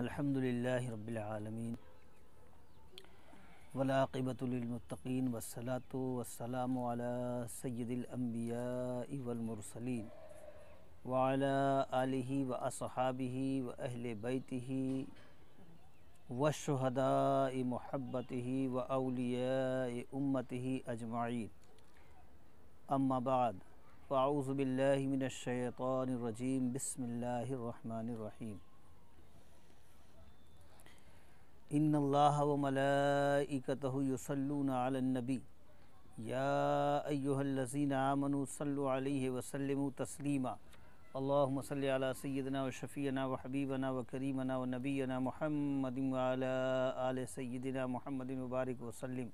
अल्हम्दुलिल्लाहि रब्बिल आलमीन वलाक़िबतु लिलमुत्तक़ीन वस्सलातु वस्सलामु अला सय्यिदिल अंबियाइ वल मुरसलीन व अला आलिहि व अस्हाबिहि व अहले बैतिहि व शुहदाइ मुहब्बतिहि व औलियाइ उम्मतिहि अजमाइन। अम्मा बाद फ़अऊज़ु बिल्लाहि मिनश शैतानिर रजीम। बिस्मिल्लाहिर रहमानिर रहीम। इन्नल्लाहा व मलाइकतहु युसल्लूना अलन नबी या अय्युहल्लज़ीना आमनू सल्लु अलैहि व सल्लिमू तस्लीमा। अल्लाहुम्मा सल्लि अला सय्यिदिना व शफ़ीअना व हबीबना व करीमना व नबीना मुहम्मदिन व अला आलि सय्यिदिना मुहम्मदिन व बारिक व सल्लिम।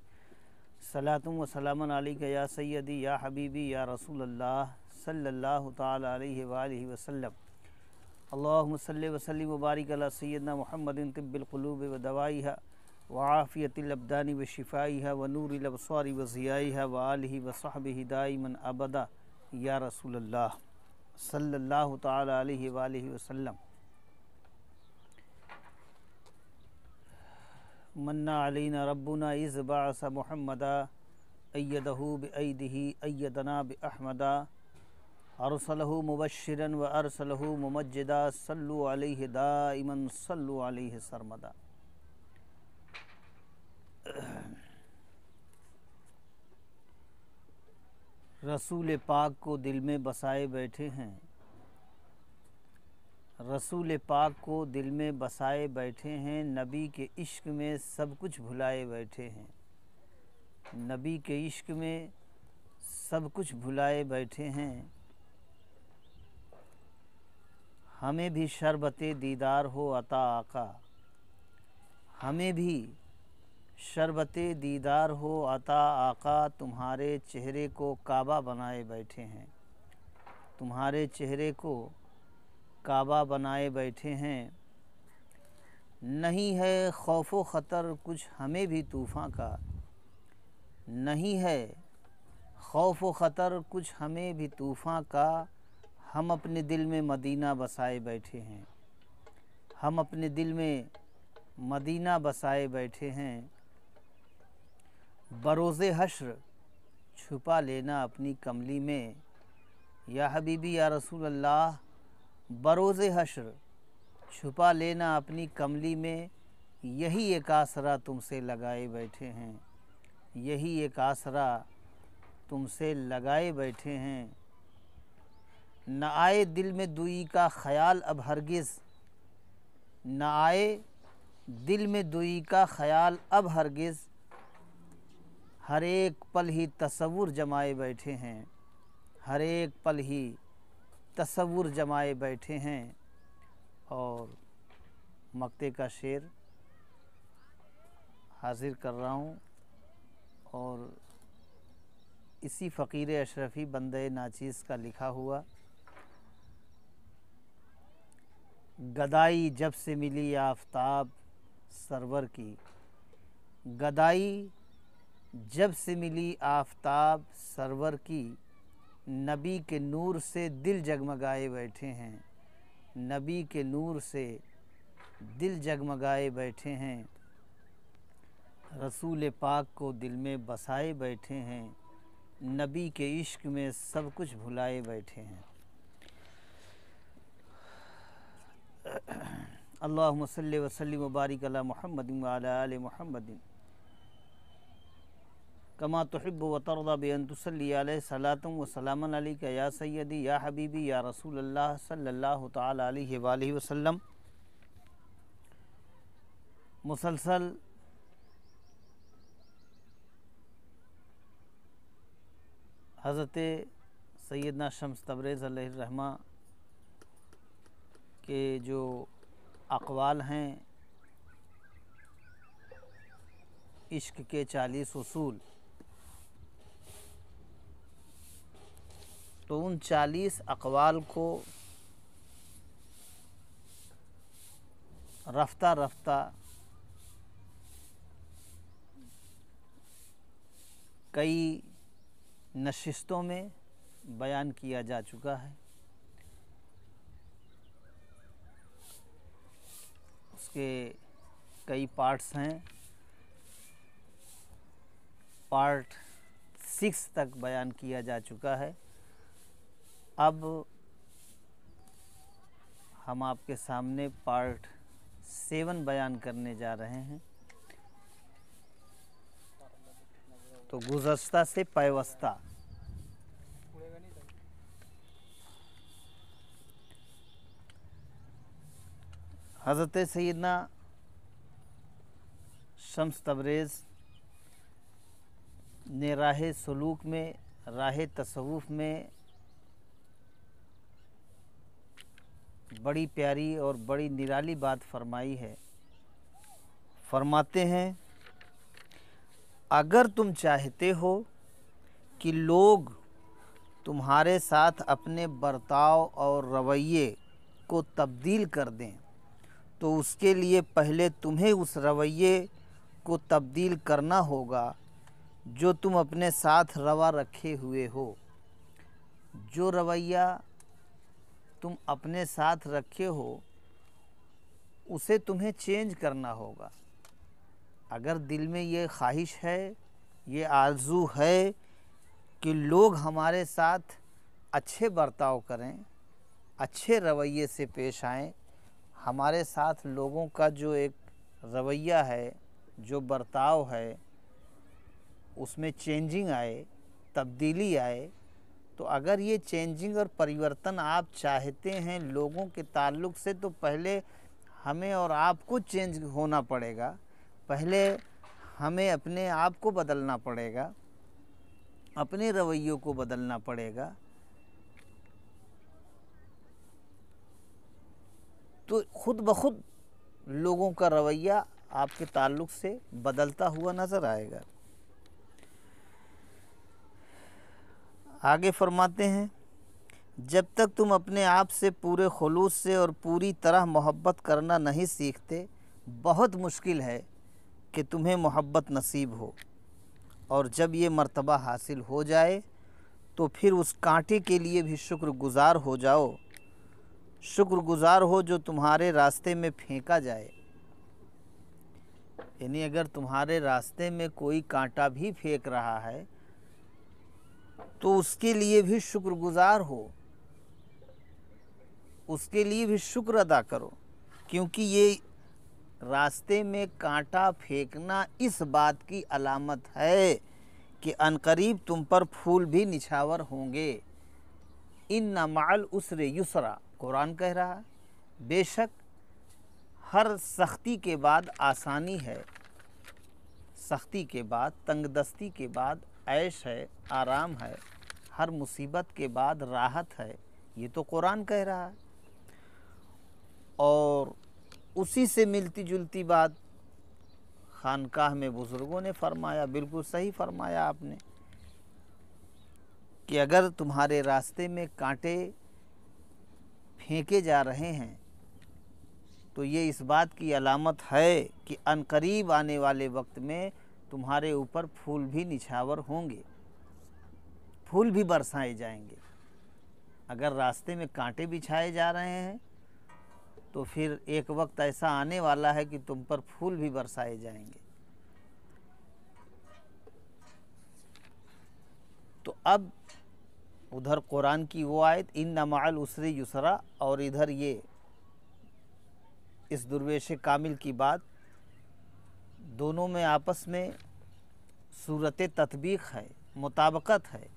सलातुम व सलामन अलैका या सय्यदी या हबीबी या रसूलल्लाह सल्लल्लाहु तआला अलैहि व आलिहि व सल्लम। अल्लाहुम्मा सल्लि व सल्लिम व बारिक अला सय्यिदिना मुहम्मदिन तिब्बिल क़ुलूबि व दवाइहा व आफ़ियतिल अब्दानि व शिफ़ाइहा व नूरिल अबसारि व ज़ियाइहा व आलिहि व सहबिहि दाइमन अबदा या रसूलल्लाह सल्लल्लाहु तआला अलैहि व आलिहि व सल्लम। मन्ना अलैना रब्बुना इज़ बअस मुहम्मदा अय्यदहु बिअयदिहि अय्यदना बिअहमदा अरसलहु मुबश्शिरन व अरसलहु मुमज्जिदा सल्लु अलैहि दाइमन सल्लु अलैहि सरमदा। रसूल पाक को दिल में बसाए बैठे हैं, रसूल पाक को दिल में बसाए बैठे हैं, नबी के इश्क में सब कुछ भुलाए बैठे हैं, नबी के इश्क में सब कुछ भुलाए बैठे हैं। हमें भी शरबते दीदार हो अता आका, हमें भी शरबते दीदार हो अता आका, तुम्हारे चेहरे को काबा बनाए बैठे हैं, तुम्हारे चेहरे को काबा बनाए बैठे हैं। नहीं है खौफो ख़तर कुछ हमें भी तूफ़ान का, नहीं है खौफो ख़तर कुछ हमें भी तूफ़ान का, हम अपने दिल में मदीना बसाए बैठे हैं, हम अपने दिल में मदीना बसाए बैठे हैं। बरोज़े हश्र छुपा लेना अपनी कमली में, या हबीबी या रसूल अल्लाह बरोज़े हश्र छुपा लेना अपनी कमली में, यही एक आसरा तुमसे लगाए बैठे हैं, यही एक आसरा तुमसे लगाए बैठे हैं। न आए दिल में दुई का ख़याल अब हरगिज़, न आए दिल में दुई का ख़याल अब हरगिज़, हर एक पल ही तसव्वुर जमाए बैठे हैं, हर एक पल ही तसव्वुर जमाए बैठे हैं। और मक्ते का शेर हाजिर कर रहा हूँ और इसी फ़कीर अशरफ़ी बंदे नाचीज़ का लिखा हुआ। गदाई जब से मिली आफ़ताब सरवर की, गदाई जब से मिली आफ़ताब सरवर की, नबी के नूर से दिल जगमगाए बैठे हैं, नबी के नूर से दिल जगमगाए बैठे हैं। रसूल पाक को दिल में बसाए बैठे हैं, नबी के इश्क में सब कुछ भुलाए बैठे हैं। अल्लाहुम्मा सल्लि व सल्लिम व बारिक अला मुहम्मदिन व अला आलि मुहम्मदिन कमा तुहिब्बु व तर्दा बि अन तुसल्ली अलैहि सलातुम व सलामन अलैका या सय्यदी या हबीबी या रसूलल्लाह सल्लल्लाहु तआला अलैहि व आलिहि व सल्लम। मुसलसल हज़रत सैयदना शम्स तबरेज़ अलैहिर्रहमा के जो अक़वाल हैं, इश्क के 40 उसूल, तो उन 40 अक़वाल को रफ्ता रफ्ता कई नशिस्तों में बयान किया जा चुका है। उसके कई पार्ट्स हैं। पार्ट 6 तक बयान किया जा चुका है। अब हम आपके सामने पार्ट 7 बयान करने जा रहे हैं। तो गुज़श्ता से पैवस्ता। हज़रत सैयदना शम्स तबरेज़ ने राह सलूक में, राह तसव्वुफ़ में बड़ी प्यारी और बड़ी निराली बात फरमाई है। फरमाते हैं, अगर तुम चाहते हो कि लोग तुम्हारे साथ अपने बर्ताव और रवैये को तब्दील कर दें, तो उसके लिए पहले तुम्हें उस रवैये को तब्दील करना होगा जो तुम अपने साथ रवा रखे हुए हो। जो रवैया तुम अपने साथ रखे हो उसे तुम्हें चेंज करना होगा। अगर दिल में ये ख्वाहिश है, ये आरज़ू है कि लोग हमारे साथ अच्छे बर्ताव करें, अच्छे रवैये से पेश आएं, हमारे साथ लोगों का जो एक रवैया है, जो बर्ताव है, उसमें चेंजिंग आए, तब्दीली आए, तो अगर ये चेंजिंग और परिवर्तन आप चाहते हैं लोगों के ताल्लुक़ से, तो पहले हमें और आपको चेंज होना पड़ेगा। पहले हमें अपने आप को बदलना पड़ेगा, अपने रवैयों को बदलना पड़ेगा। तो खुद ब खुद लोगों का रवैया आपके ताल्लुक़ से बदलता हुआ नज़र आएगा। आगे फरमाते हैं, जब तक तुम अपने आप से पूरे खुलूस से और पूरी तरह मोहब्बत करना नहीं सीखते, बहुत मुश्किल है कि तुम्हें मोहब्बत नसीब हो। और जब ये मर्तबा हासिल हो जाए तो फिर उस कांटे के लिए भी शुक्रगुज़ार हो जाओ, शुक्रगुज़ार हो जो तुम्हारे रास्ते में फेंका जाए। यानी अगर तुम्हारे रास्ते में कोई कांटा भी फेंक रहा है तो उसके लिए भी शुक्रगुज़ार हो, उसके लिए भी शुक्र अदा करो, क्योंकि ये रास्ते में कांटा फेंकना इस बात की अलामत है कि अनकरीब तुम पर फूल भी निछावर होंगे। इन्ना मअल उसरे युसरा, कुरान कह रहा है, बेशक हर सख्ती के बाद आसानी है, सख्ती के बाद, तंगदस्ती के बाद ऐश है, आराम है, हर मुसीबत के बाद राहत है। ये तो कुरान कह रहा है। और उसी से मिलती जुलती बात खानकाह में बुज़ुर्गों ने फरमाया, बिल्कुल सही फरमाया आपने, कि अगर तुम्हारे रास्ते में कांटे फेंके जा रहे हैं तो ये इस बात की अलामत है कि अनकरीब आने वाले वक्त में तुम्हारे ऊपर फूल भी निछावर होंगे, फूल भी बरसाए जाएंगे। अगर रास्ते में कांटे बिछाए जा रहे हैं तो फिर एक वक्त ऐसा आने वाला है कि तुम पर फूल भी बरसाए जाएंगे। तो अब उधर कुरान की वो आयत इन्ना मअल उसरी युसरा, और इधर ये इस दुर्वेश कामिल की बात, दोनों में आपस में सूरत तत्बीक है, मुताबकत है।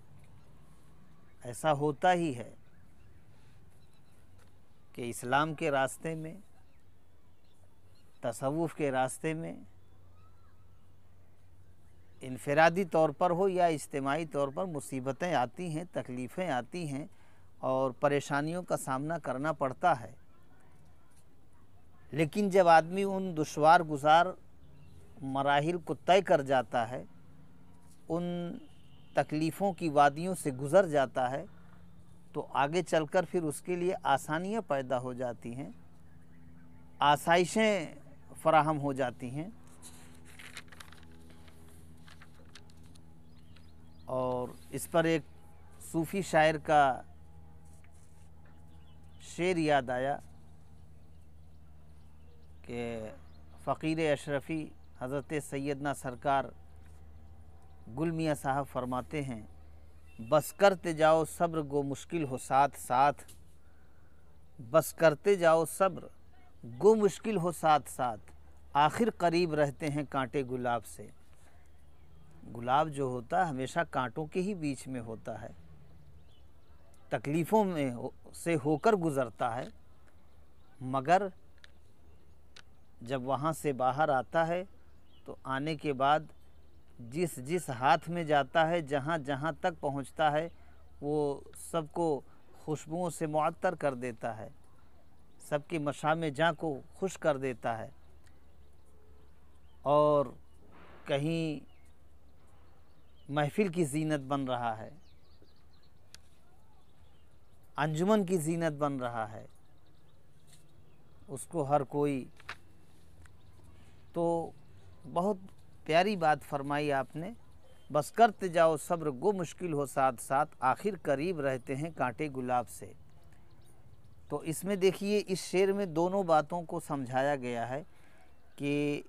ऐसा होता ही है कि इस्लाम के रास्ते में, तसव्वुफ़ के रास्ते में, इनफरादी तौर पर हो या इज्तिमाई तौर पर मुसीबतें आती हैं, तकलीफ़ें आती हैं और परेशानियों का सामना करना पड़ता है। लेकिन जब आदमी उन दुश्वार गुज़ार मराहिल को तय कर जाता है, उन तकलीफ़ों की वादियों से गुज़र जाता है, तो आगे चलकर फिर उसके लिए आसानियाँ पैदा हो जाती हैं, आसाइशें फराहम हो जाती हैं। और इस पर एक सूफ़ी शायर का शेर याद आया कि फ़कीर अशरफ़ी हज़रत सैयदना सरकार गुल मियाँ साहब फरमाते हैं, बस करते जाओ सब्र गो मुश्किल हो साथ साथ, बस करते जाओ सब्र गो मुश्किल हो साथ साथ, आखिर करीब रहते हैं कांटे गुलाब से। गुलाब जो होता है हमेशा कांटों के ही बीच में होता है, तकलीफ़ों में से होकर गुज़रता है, मगर जब वहाँ से बाहर आता है तो आने के बाद जिस जिस हाथ में जाता है, जहाँ जहाँ तक पहुँचता है, वो सबको खुशबुओं से मुअत्तर कर देता है, सबकी मशाम जाँ को खुश कर देता है। और कहीं महफ़िल की ज़ीनत बन रहा है, अंजुमन की ज़ीनत बन रहा है, उसको हर कोई। तो बहुत प्यारी बात फरमाई आपने, बस करते जाओ सब्र गो मुश्किल हो साथ साथ, आखिर करीब रहते हैं कांटे गुलाब से। तो इसमें देखिए इस शेर में दोनों बातों को समझाया गया है कि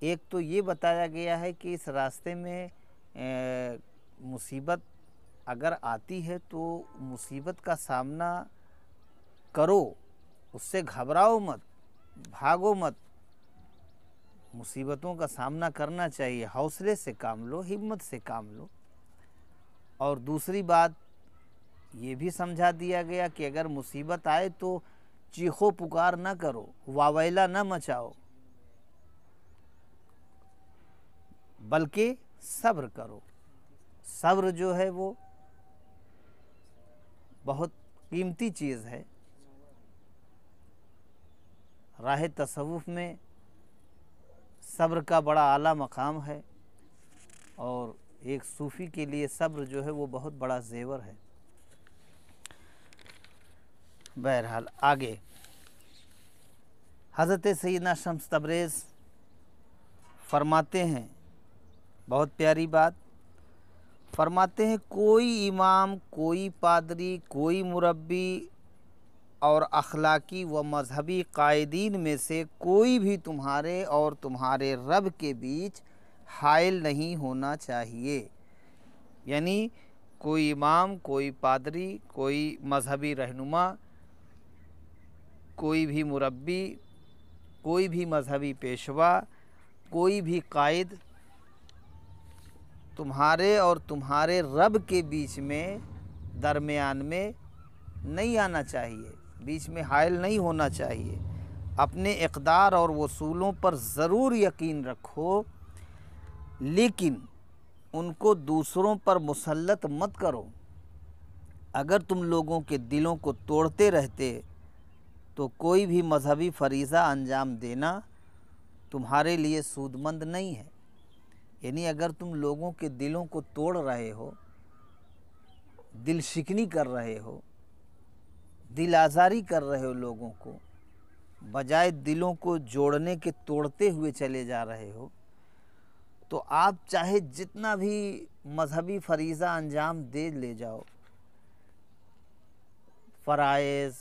एक तो ये बताया गया है कि इस रास्ते में मुसीबत अगर आती है तो मुसीबत का सामना करो, उससे घबराओ मत, भागो मत, मुसीबतों का सामना करना चाहिए, हौसले से काम लो, हिम्मत से काम लो। और दूसरी बात ये भी समझा दिया गया कि अगर मुसीबत आए तो चीखो पुकार ना करो, वावैला ना मचाओ, बल्कि सब्र करो। सब्र जो है वो बहुत कीमती चीज़ है। राह तसव्वुफ में सब्र का बड़ा आला मकाम है और एक सूफ़ी के लिए सब्र जो है वो बहुत बड़ा ज़ेवर है। बहरहाल आगे हज़रत सैयदना शम्स तबरेज़ फरमाते हैं, बहुत प्यारी बात फरमाते हैं, कोई इमाम, कोई पादरी, कोई मुरब्बी और अखलाकी व मजहबी कायदीन में से कोई भी तुम्हारे और तुम्हारे रब के बीच हाइल नहीं होना चाहिए। यानी कोई इमाम, कोई पादरी, कोई मजहबी रहनुमा, कोई भी मुरब्बी, कोई भी मजहबी पेशवा, कोई भी कायद तुम्हारे और तुम्हारे रब के बीच में दरमियान में नहीं आना चाहिए, बीच में हाइल नहीं होना चाहिए। अपने इक़दार और वसूलों पर ज़रूर यकीन रखो, लेकिन उनको दूसरों पर मुसल्लत मत करो। अगर तुम लोगों के दिलों को तोड़ते रहते तो कोई भी मजहबी फरीज़ा अंजाम देना तुम्हारे लिए सूदमंद नहीं है। यानी अगर तुम लोगों के दिलों को तोड़ रहे हो, दिल शिकनी कर रहे हो, दिल आज़ारी कर रहे हो लोगों को, बजाय दिलों को जोड़ने के तोड़ते हुए चले जा रहे हो, तो आप चाहे जितना भी मजहबी फरीज़ा अंजाम दे ले जाओ, फ़राइज़,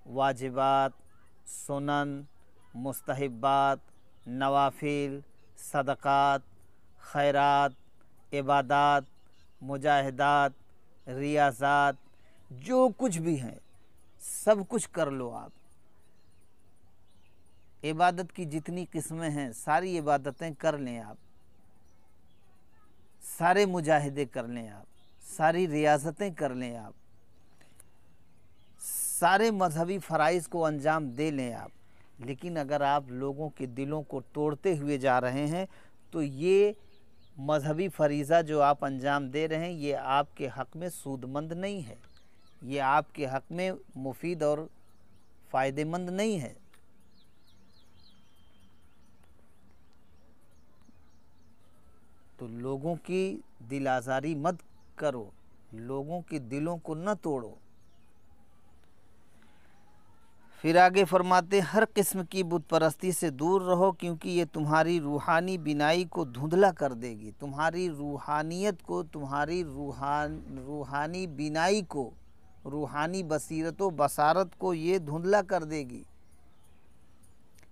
वाजिबात, सुनन, मुस्तहिब्बात, नवाफिल, सदक़ात, खैरात, इबादात, मुजाहिदात, रियाज़ात, जो कुछ भी हैं सब कुछ कर लो आप। इबादत की जितनी किस्में हैं सारी इबादतें कर लें आप, सारे मुजाहिदे कर लें आप, सारी रियासतें कर लें आप, सारे मजहबी फ़राइज़ को अंजाम दे लें आप, लेकिन अगर आप लोगों के दिलों को तोड़ते हुए जा रहे हैं तो ये मजहबी फरीज़ा जो आप अंजाम दे रहे हैं ये आपके हक़ में सूदमंद नहीं है, ये आपके हक़ में मुफीद और फ़ायदेमंद नहीं है। तो लोगों की दिल आज़ारी मत करो, लोगों के दिलों को न तोड़ो। फिर आगे फरमाते, हर किस्म की बुत परस्ती से दूर रहो, क्योंकि ये तुम्हारी रूहानी बिनाई को धुंधला कर देगी, तुम्हारी रूहानियत को, तुम्हारी रूहानी बिनाई को, रूहानी बसीरत व बसारत को ये धुंधला कर देगी।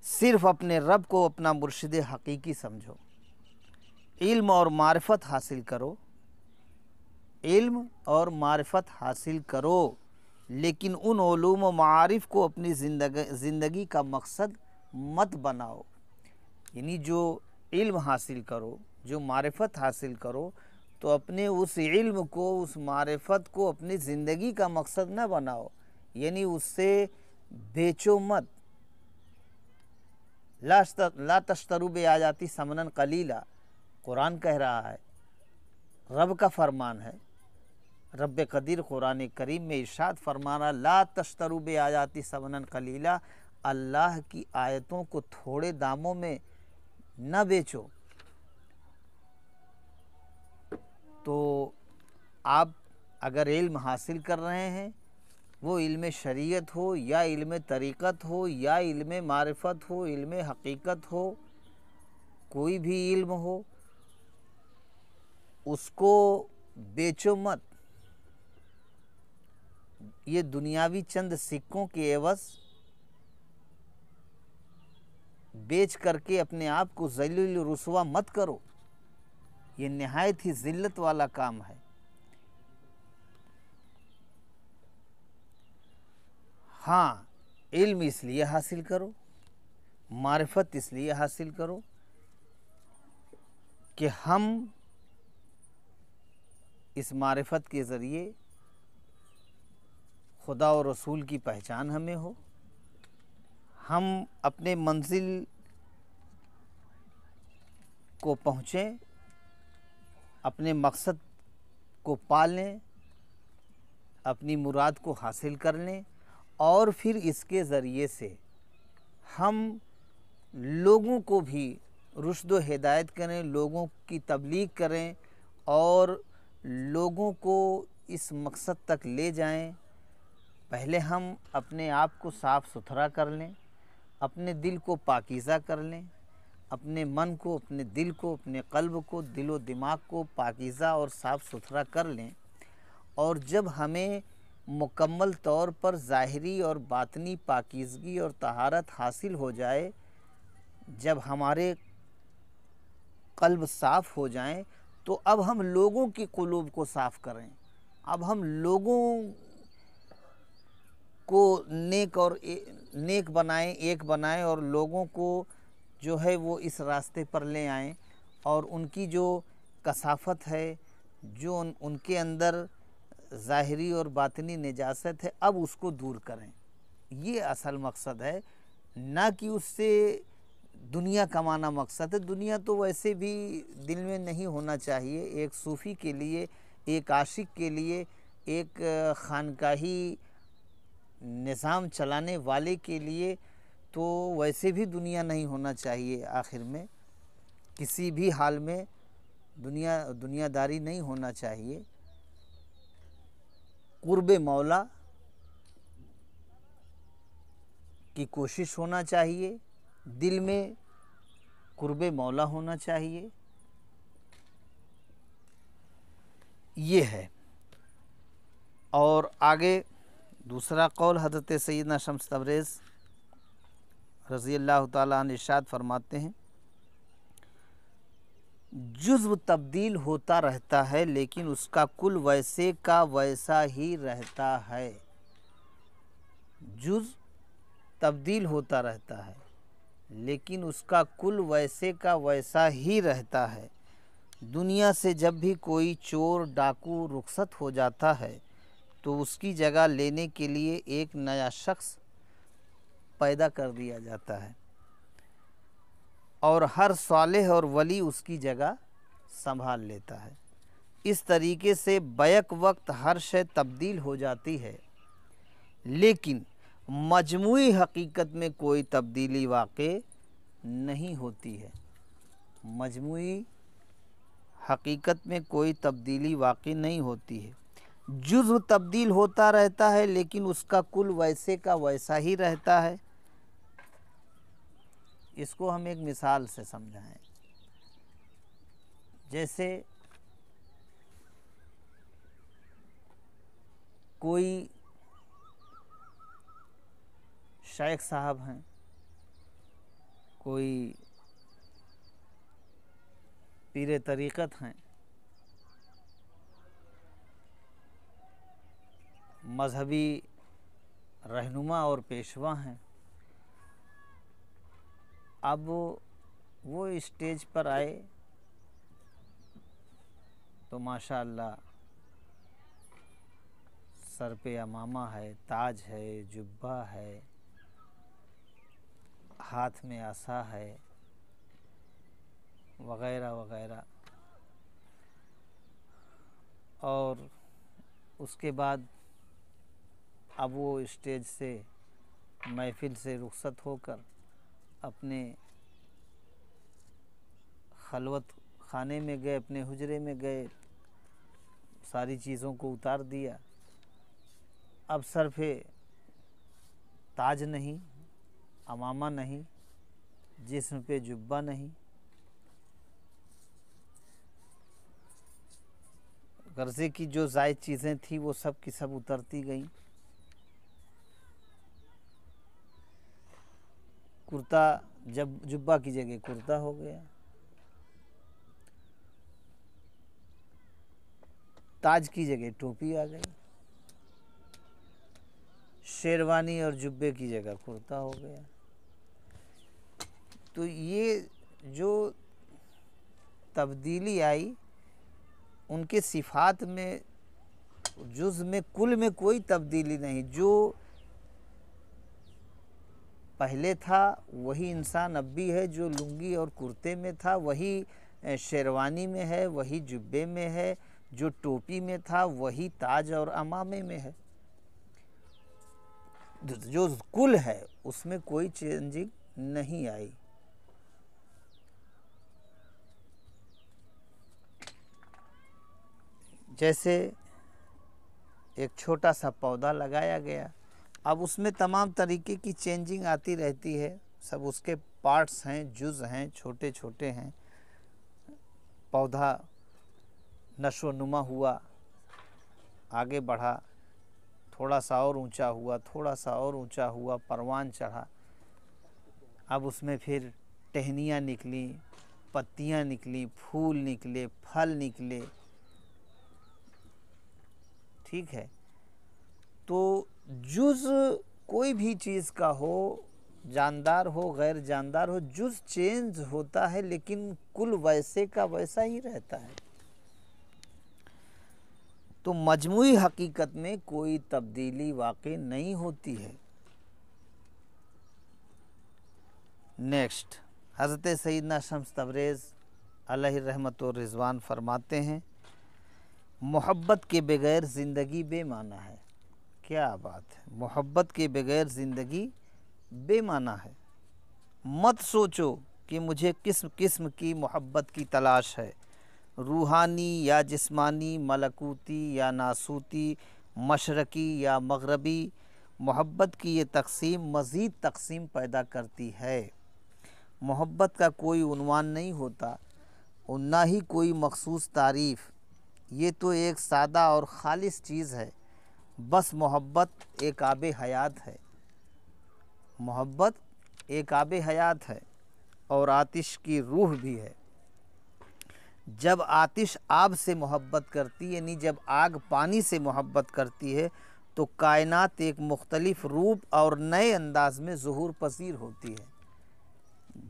सिर्फ़ अपने रब को अपना मुर्शिद हकीकी समझो। इल्म और मारिफत हासिल करो, इल्म और मारिफत हासिल करो, लेकिन उन उलूम व मारिफ को अपनी ज़िंदगी का मकसद मत बनाओ। यानी जो इल्म हासिल करो, जो मारिफत हासिल करो, तो अपने उस इल्म को, उस मारिफत को अपनी ज़िंदगी का मकसद न बनाओ, यानी उससे बेचो मत। ला तश्तरू बे आयाती समनन कलीला, कुरान कह रहा है, रब का फरमान है। रब कदीर कुरान करीम में इरशाद फरमा रहा, ला तश्तरू बे आयाती समनन कलीला, अल्लाह की आयतों को थोड़े दामों में न बेचो। तो आप अगर इल्म हासिल कर रहे हैं, वो इल्म शरीयत हो या इल्म तरीक़त हो या इल्म मारिफत हो, इल्म हकीकत हो, कोई भी इल्म हो, उसको बेचो मत। ये दुनियावी चंद सिक्कों के एवज़ बेच करके अपने आप को ज़लील रुसवा मत करो। ये नहायत ही ज़िल्लत वाला काम है। हाँ, इल्म इसलिए हासिल करो, मारिफत इसलिए हासिल करो कि हम इस मारिफत के ज़रिए खुदा और रसूल की पहचान हमें हो, हम अपने मंजिल को पहुँचें, अपने मकसद को पा लें, अपनी मुराद को हासिल कर लें, और फिर इसके ज़रिए से हम लोगों को भी रुश्द व हिदायत करें, लोगों की तबलीग करें और लोगों को इस मकसद तक ले जाएं। पहले हम अपने आप को साफ़ सुथरा कर लें, अपने दिल को पाकीज़ा कर लें, अपने मन को, अपने दिल को, अपने क़ल्ब को, दिलो दिमाग को पाकीज़ा और साफ़ सुथरा कर लें। और जब हमें मुकम्मल तौर पर ज़ाहिरी और बातनी पाकीज़गी और तहारत हासिल हो जाए, जब हमारे क़ल्ब साफ़ हो जाएं, तो अब हम लोगों की क़ुलूब को साफ़ करें। अब हम लोगों को नेक बनाएं, एक बनाएं, और लोगों को जो है वो इस रास्ते पर ले आएं, और उनकी जो कसाफत है, जो उनके अंदर ज़ाहिरी और बातनी निजासत है, अब उसको दूर करें। ये असल मकसद है, ना कि उससे दुनिया कमाना मकसद है। दुनिया तो वैसे भी दिल में नहीं होना चाहिए। एक सूफ़ी के लिए, एक आशिक के लिए, एक खानकाही निज़ाम चलाने वाले के लिए तो वैसे भी दुनिया नहीं होना चाहिए। आखिर में किसी भी हाल में दुनियादारी नहीं होना चाहिए। कुर्ब मौला की कोशिश होना चाहिए, दिल में कुर्ब मौला होना चाहिए। ये है। और आगे दूसरा कौल हज़रत सैयदना शम्स तबरेज़ रज़ी अल्लाह ताला अन्हु इरशाद फरमाते हैं, जुज़्व तब्दील होता रहता है, लेकिन उसका कुल वैसे का वैसा ही रहता है। जुज़ तब्दील होता रहता है, लेकिन उसका कुल वैसे का वैसा ही रहता है। दुनिया से जब भी कोई चोर डाकू रुखसत हो जाता है, तो उसकी जगह लेने के लिए एक नया शख्स पैदा कर दिया जाता है, और हर सालेह और वली उसकी जगह संभाल लेता है। इस तरीके से बैक वक्त हर शय तब्दील हो जाती है, लेकिन मजमूई हकीकत में कोई तब्दीली वाक़ई नहीं होती है। मजमूई हकीकत में कोई तब्दीली वाक़ई नहीं होती है। जुज़्व तब्दील होता रहता है, लेकिन उसका कुल वैसे का वैसा ही रहता है। इसको हम एक मिसाल से समझाएं। जैसे कोई शेख साहब हैं, कोई पीरे तरीक़त हैं, मजहबी रहनुमा और पेशवा हैं। अब वो स्टेज पर आए तो माशाअल्लाह सर पे अमामा है, ताज है, जुब्बा है, हाथ में आसा है, वग़ैरह वग़ैरह। और उसके बाद अब वो स्टेज से, महफिल से रुखसत होकर अपने खलवत खाने में गए, अपने हुजरे में गए, सारी चीज़ों को उतार दिया। अब सर पे ताज नहीं, अमामा नहीं, जिस्म पे जुब्बा नहीं, गर्जे की जो जायज़ चीज़ें थी वो सब की सब उतरती गईं। कुर्ता, जब जुब्बा की जगह कुर्ता हो गया, ताज की जगह टोपी आ गई, शेरवानी और जुब्बे की जगह कुर्ता हो गया। तो ये जो तब्दीली आई उनके सिफ़ात में, जुज़ में, कुल में कोई तब्दीली नहीं। जो पहले था वही इंसान अब भी है, जो लुंगी और कुर्ते में था वही शेरवानी में है, वही जुब्बे में है, जो टोपी में था वही ताज और अमामे में है। जो कुल है उसमें कोई चेंजिंग नहीं आई। जैसे एक छोटा सा पौधा लगाया गया, अब उसमें तमाम तरीके की चेंजिंग आती रहती है, सब उसके पार्ट्स हैं, जुज़ हैं, छोटे छोटे हैं। पौधा नशो नुमा हुआ, आगे बढ़ा, थोड़ा सा और ऊंचा हुआ, थोड़ा सा और ऊंचा हुआ, परवान चढ़ा। अब उसमें फिर टहनियाँ निकली, पत्तियाँ निकली, फूल निकले, फल निकले। ठीक है, तो जुज़ कोई भी चीज़ का हो, जानदार हो, गैर जानदार हो, जुज़ चेंज होता है लेकिन कुल वैसे का वैसा ही रहता है। तो मजमूई हकीकत में कोई तब्दीली वाक़ई नहीं होती है। नेक्स्ट, हज़रत सैयदना शम्स तबरेज़ अलैहि रहमत और रिज़वान फरमाते हैं, मोहब्बत के बग़ैर ज़िंदगी बेमाना है। क्या बात है, मोहब्बत के बग़ैर ज़िंदगी बेमाना है। मत सोचो कि मुझे किस्म किस्म की मोहब्बत की तलाश है, रूहानी या जिस्मानी, मलकूती या नासूती, मशरक़ी या मग़रबी। मोहब्बत की ये तक़सीम मज़ीद तक़सीम पैदा करती है। मोहब्बत का कोई उन्वान नहीं होता और ना ही कोई मख़सूस तारीफ़। ये तो एक सादा और ख़ालिस चीज़ है। बस मोहब्बत एक आबे हयात है। मोहब्बत एक आबे हयात है और आतिश की रूह भी है। जब आतिश आग से मोहब्बत करती है, यानी जब आग पानी से मोहब्बत करती है, तो कायनात एक मुख्तलिफ रूप और नए अंदाज में ज़ुहूर पसीर होती है।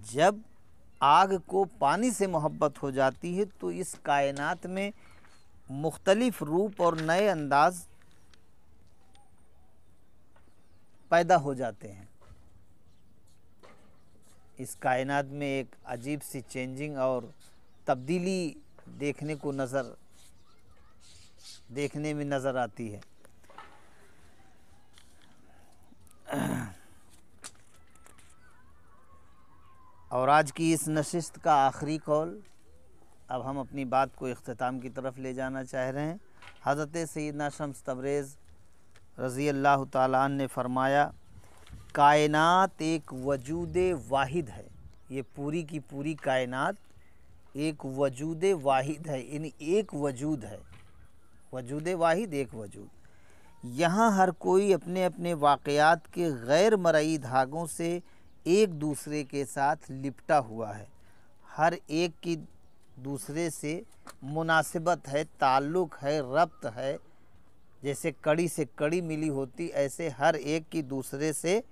जब आग को पानी से मोहब्बत हो जाती है तो इस कायनात में मुख्तलिफ रूप और नए अंदाज पैदा हो जाते हैं। इस कायनात में एक अजीब सी चेंजिंग और तब्दीली देखने में नज़र आती है। और आज की इस नशिस्त का आखिरी कौल, अब हम अपनी बात को इख्तिताम की तरफ ले जाना चाह रहे हैं। हज़रत सैयदना शम्स तबरेज़ रज़ी अल्लाह ताला अन्हु ने फरमाया, कायनात एक वजूद वाहिद है। ये पूरी की पूरी कायनात एक वजूद वाहिद है, यानी एक वजूद है। वजूद वाहिद, एक वजूद। यहाँ हर कोई अपने अपने वाक़यात के गैर मरई धागों से एक दूसरे के साथ लिपटा हुआ है, हर एक की दूसरे से मुनासिबत है, ताल्लुक़ है, रब्त है। जैसे कड़ी से कड़ी मिली होती, ऐसे हर एक की दूसरे से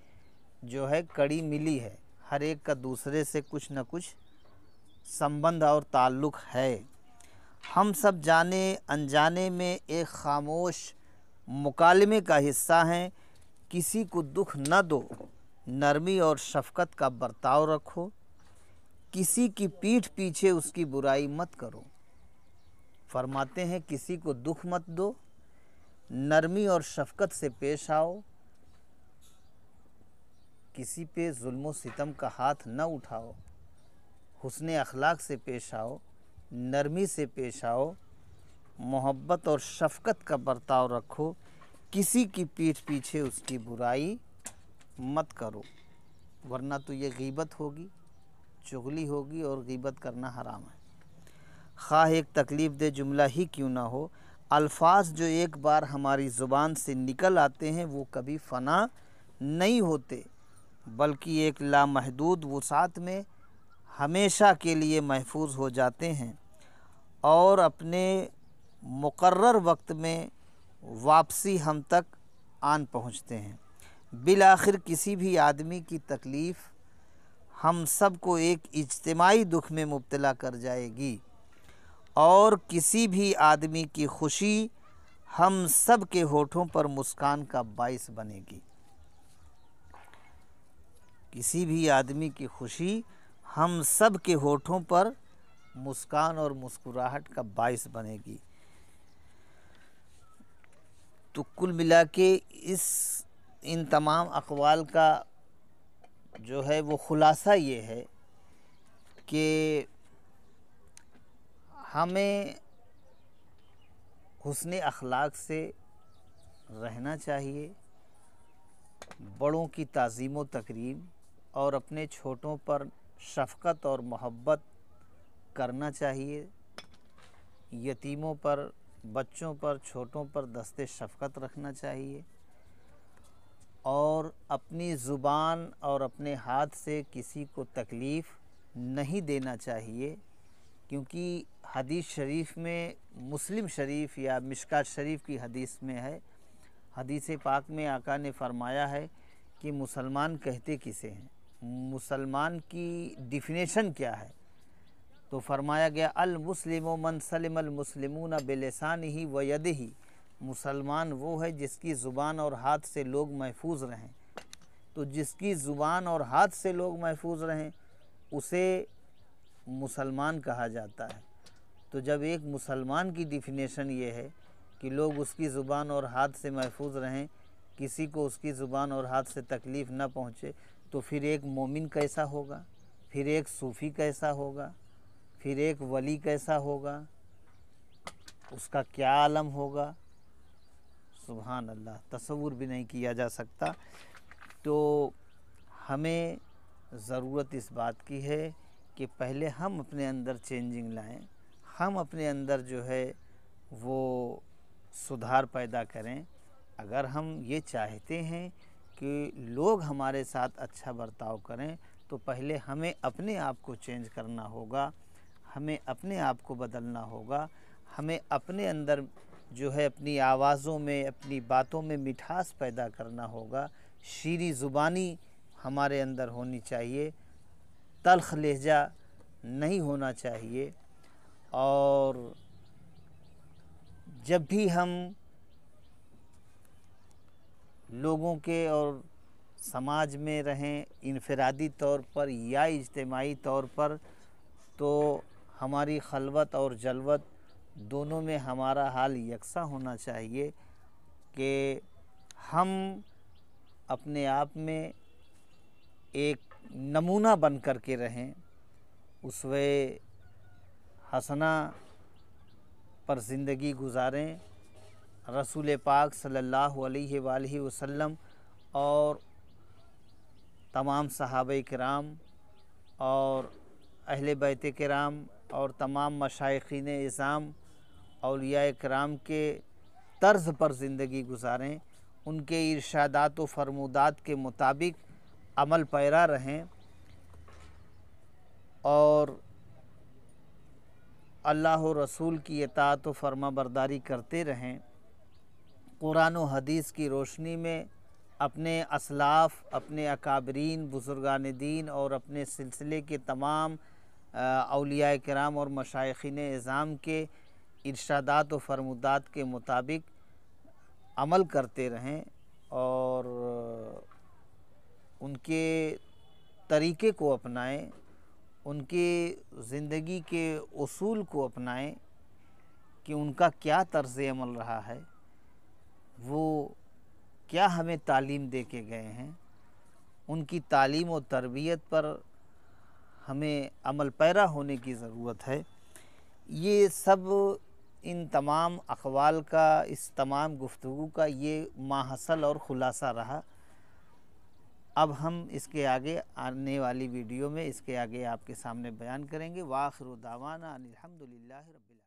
जो है कड़ी मिली है, हर एक का दूसरे से कुछ न कुछ संबंध और ताल्लुक़ है। हम सब जाने अनजाने में एक खामोश मुकालमे का हिस्सा हैं। किसी को दुख न दो, नरमी और शफ़क़त का बर्ताव रखो, किसी की पीठ पीछे उसकी बुराई मत करो। फरमाते हैं किसी को दुख मत दो, नरमी और शफ़क़त से पेश आओ, किसी पे जुल्म सितम का हाथ न उठाओ, हुस्ने अखलाक से पेश आओ, नरमी से पेश आओ, मोहब्बत और शफ़क़त का बर्ताव रखो, किसी की पीठ पीछे उसकी बुराई मत करो, वरना तो ये गीबत होगी, चुगली होगी और गीबत करना हराम है। ख़्वाह एक तकलीफ़ दे जुमला ही क्यों ना हो, अल्फाज जो एक बार हमारी ज़ुबान से निकल आते हैं वो कभी फ़ना नहीं होते, बल्कि एक लामहदूद वसात में हमेशा के लिए महफूज हो जाते हैं और अपने मुकर्रर वक्त में वापसी हम तक आन पहुँचते हैं। बिलाखिर किसी भी आदमी की तकलीफ़ हम सब को एक इज्तिमाई दुख में मुब्तला कर जाएगी और किसी भी आदमी की खुशी हम सब के होठों पर मुस्कान का बाइस बनेगी। किसी भी आदमी की खुशी हम सब के होठों पर मुस्कान और मुस्कुराहट का बाइस बनेगी। तो कुल मिला के इन तमाम अक़वाल का जो है वो ख़ुलासा ये है कि हमें हुस्ने अखलाक से रहना चाहिए, बड़ों की ताज़ीम व तकरीम और अपने छोटों पर शफ़क़त और मोहब्बत करना चाहिए। यतीमों पर, बच्चों पर, छोटों पर दस्ते शफ़क़त रखना चाहिए और अपनी ज़ुबान और अपने हाथ से किसी को तकलीफ़ नहीं देना चाहिए, क्योंकि हदीस शरीफ में, मुस्लिम शरीफ या मिशकात शरीफ की हदीस में है, हदीस पाक में आका ने फ़रमाया है कि मुसलमान कहते किसे हैं, मुसलमान की डिफ़िनेशन क्या है। तो फरमाया गया अल मुस्लिमु मन सलिमल मुस्लिमून बिलिसानिही व यदिही, मुसलमान वो है जिसकी ज़ुबान और हाथ से लोग महफूज रहें। तो जिसकी ज़ुबान और हाथ से लोग महफूज रहें उसे मुसलमान कहा जाता है। तो जब एक मुसलमान की डिफ़िनेशन ये है कि लोग उसकी ज़ुबान और हाथ से महफूज रहें, किसी को उसकी ज़ुबान और हाथ से तकलीफ़ न पहुँचे, तो फिर एक मोमिन कैसा होगा, फिर एक सूफ़ी कैसा होगा, फिर एक वली कैसा होगा, उसका क्या आलम होगा, सुभान अल्लाह, तसव्वुर भी नहीं किया जा सकता। तो हमें ज़रूरत इस बात की है कि पहले हम अपने अंदर चेंजिंग लाएं, हम अपने अंदर जो है वो सुधार पैदा करें। अगर हम ये चाहते हैं कि लोग हमारे साथ अच्छा बर्ताव करें तो पहले हमें अपने आप को चेंज करना होगा, हमें अपने आप को बदलना होगा, हमें अपने अंदर जो है अपनी आवाज़ों में, अपनी बातों में मिठास पैदा करना होगा, शीरी ज़ुबानी हमारे अंदर होनी चाहिए, तल्ख़ लहजा नहीं होना चाहिए। और जब भी हम लोगों के और समाज में रहें, इनफरादी तौर पर या इज्तिमाई तौर पर, तो हमारी खलवत और जलवत दोनों में हमारा हाल यकसा होना चाहिए कि हम अपने आप में एक नमूना बन कर के रहें, उसवे हसना पर ज़िंदगी गुजारें। रसूल पाक सल्लल्लाहु अलैहि वसल्लम और तमाम सहाबा किराम और अहले बैत किराम और तमाम मशाइखीन इज़ाम औलिया किराम के तर्ज़ पर ज़िंदगी गुजारें, उनके इरशादात व फरमूदात के मुताबिक अमल पैरा रहें और अल्लाह व रसूल की इताअत व फर्माबरदारी करते रहें। कुरान व हदीस की रोशनी में अपने असलाफ़, अपने अकाबरीन बुज़ुर्गान दीन और अपने सिलसिले के तमाम औलियाए किराम और मशाइखीन इज़ाम के इरशादात व फरमुदात के मुताबिक अमल करते रहें और उनके तरीक़े को अपनाएं, उनके ज़िंदगी के उसूल को अपनाएं कि उनका क्या तर्ज़ अमल रहा है, वो क्या हमें तालीम दे के गए हैं, उनकी तालीम और तरबियत पर हमें अमल पैरा होने की ज़रूरत है। ये सब इन तमाम अक़वाल का, इस तमाम गुफ्तगू का ये माहसल और ख़ुलासा रहा। अब हम इसके आगे आने वाली वीडियो में इसके आगे आपके सामने बयान करेंगे। वाखिरु दावाना अनिल हम्दुलिल्लाहि रब्बिल